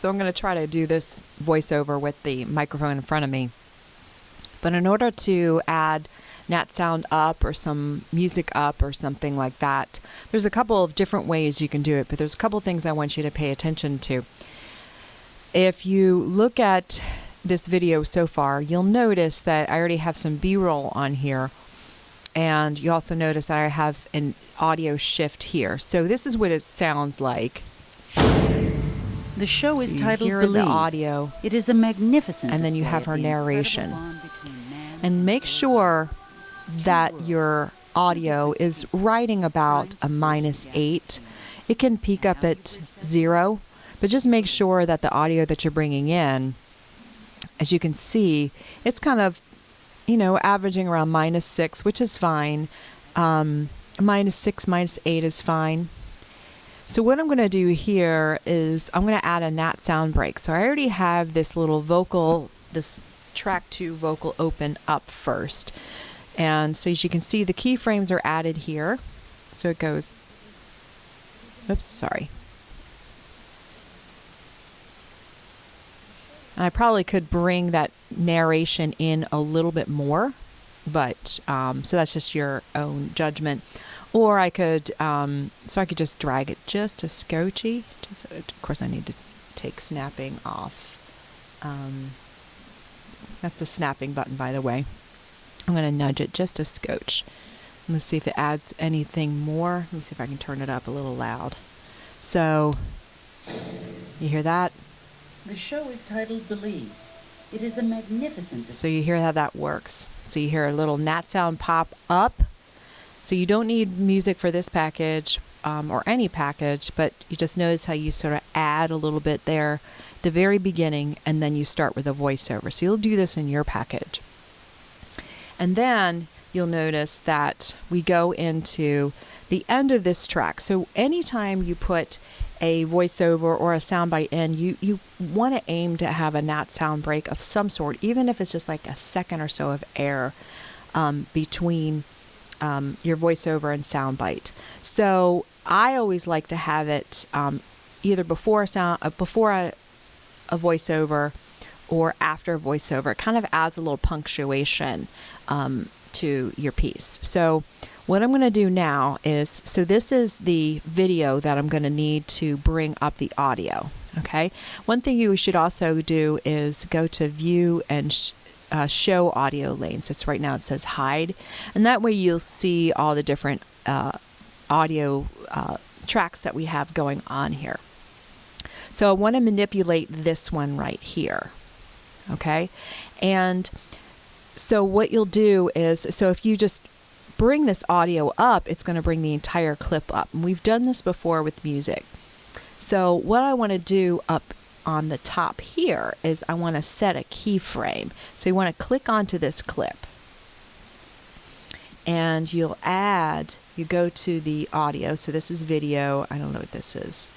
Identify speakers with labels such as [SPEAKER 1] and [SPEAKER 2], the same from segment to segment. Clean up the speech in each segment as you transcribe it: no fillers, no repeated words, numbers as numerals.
[SPEAKER 1] So I'm going to try to do this voiceover with the microphone in front of me. But in order to add Nat Sound up or some music up or something like that, there's a couple of different ways you can do it, but there's a couple of things I want you to pay attention to. If you look at this video so far, you'll notice that I already have some B-roll on here, and you also notice that I have an audio shift here. So this is what it sounds like.
[SPEAKER 2] The show is
[SPEAKER 1] So you
[SPEAKER 2] titled
[SPEAKER 1] hear
[SPEAKER 2] Believe.
[SPEAKER 1] the audio,
[SPEAKER 2] It is a magnificent
[SPEAKER 1] and then you
[SPEAKER 2] display
[SPEAKER 1] have
[SPEAKER 2] of
[SPEAKER 1] her
[SPEAKER 2] the
[SPEAKER 1] narration.
[SPEAKER 2] incredible bond between man
[SPEAKER 1] And make sure that your audio is writing about a -8. It can peak up at 0, but just make sure that the audio that you're bringing in, as you can see, it's kind of, averaging around -6, which is fine. -6, -8 is fine. So what I'm going to do here is I'm going to add a Nat Sound break. So I already have this little vocal, this track 2 vocal open up first. And so as you can see, the keyframes are added here. So it goes, oops, sorry. And I probably could bring that narration in a little bit more, but so that's just your own judgment. Or I could, so I could just drag it just a scotchy. Of course, I need to take snapping off. That's the snapping button, by the way. I'm going to nudge it just a scotch. Let's see if it adds anything more. Let me see if I can turn it up a little loud. So, you hear that?
[SPEAKER 2] The show is titled Believe. It is a magnificent display.
[SPEAKER 1] So you hear how that works. So you hear a little Nat Sound pop up. So you don't need music for this package or any package, but you just notice how you sort of add a little bit there at the very beginning, and then you start with a voiceover. So you'll do this in your package. And then you'll notice that we go into the end of this track. So anytime you put a voiceover or a soundbite in, you want to aim to have a Nat Sound break of some sort, even if it's just like a second or so of air between your voiceover and soundbite. So I always like to have it either before a voiceover or after a voiceover. It kind of adds a little punctuation to your piece. So what I'm going to do now is, so this is the video that I'm going to need to bring up the audio. Okay. One thing you should also do is go to View and Show Audio Lanes. It's right now, it says Hide, and that way you'll see all the different audio tracks that we have going on here. So I want to manipulate this one right here. Okay, and so what you'll do is, so if you just bring this audio up, it's going to bring the entire clip up. And we've done this before with music. So what I want to do up on the top here is I want to set a keyframe. So you want to click onto this clip, and you go to the audio. So this is video. I don't know what this is.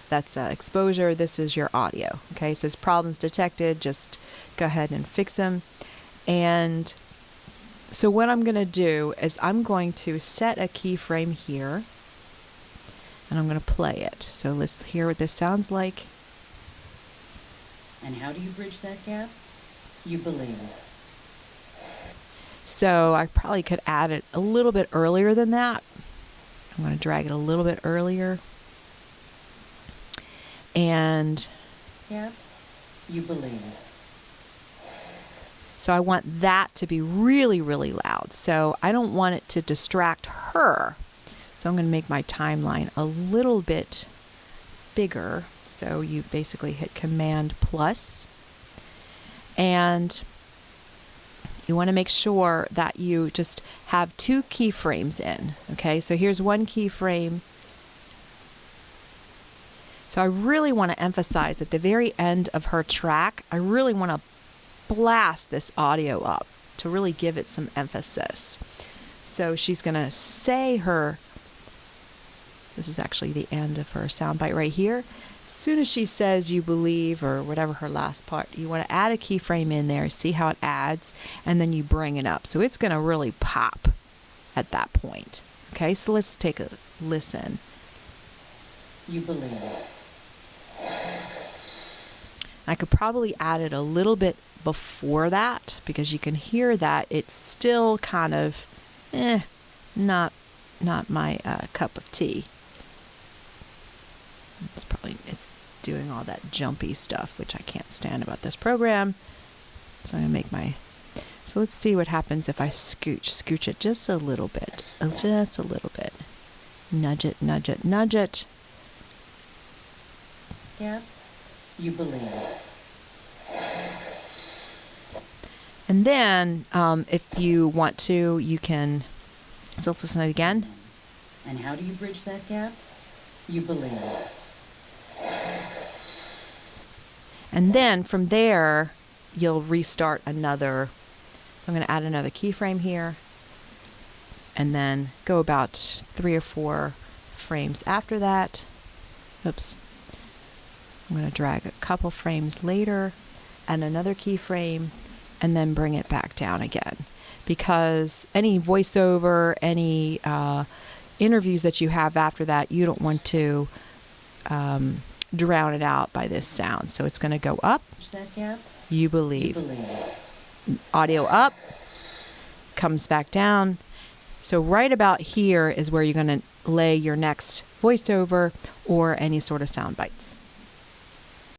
[SPEAKER 1] That's exposure. This is your audio. Okay, it says problems detected. Just go ahead and fix them. And so what I'm going to do is I'm going to set a keyframe here, and I'm going to play it. So let's hear what this sounds like.
[SPEAKER 2] And how do you bridge that gap? You believe.
[SPEAKER 1] So I probably could add it a little bit earlier than that. I'm going to drag it a little bit earlier. And
[SPEAKER 2] Gap. You believe.
[SPEAKER 1] so I want that to be really, really loud. So I don't want it to distract her. So I'm going to make my timeline a little bit bigger. So you basically hit Command plus. And you want to make sure that you just have 2 keyframes in. Okay, so here's one keyframe. So I really want to emphasize at the very end of her track, I really want to blast this audio up to really give it some emphasis. So she's going to say this is actually the end of her soundbite right here. As soon as she says you believe, or whatever her last part, you want to add a keyframe in there, see how it adds, and then you bring it up. So it's going to really pop at that point. Okay, so let's take a listen.
[SPEAKER 2] You believe.
[SPEAKER 1] I could probably add it a little bit before that because you can hear that it's still kind of, not my cup of tea. It's doing all that jumpy stuff, which I can't stand about this program. So I'm going to make so let's see what happens if I scooch it just a little bit, Nudge it, nudge it, nudge it.
[SPEAKER 2] Gap, you believe.
[SPEAKER 1] And then if you want to, you can, so let's listen to it again.
[SPEAKER 2] And how do you bridge that gap? You believe.
[SPEAKER 1] And then from there, you'll restart another. I'm going to add another keyframe here. And then go about 3 or 4 frames after that. Oops. I'm going to drag a couple frames later, add another keyframe, and then bring it back down again. Because any voiceover, any interviews that you have after that, you don't want to drown it out by this sound. So it's going to go up.
[SPEAKER 2] That gap?
[SPEAKER 1] You believe.
[SPEAKER 2] You believe.
[SPEAKER 1] Audio up, comes back down. So right about here is where you're going to lay your next voiceover or any sort of sound bites.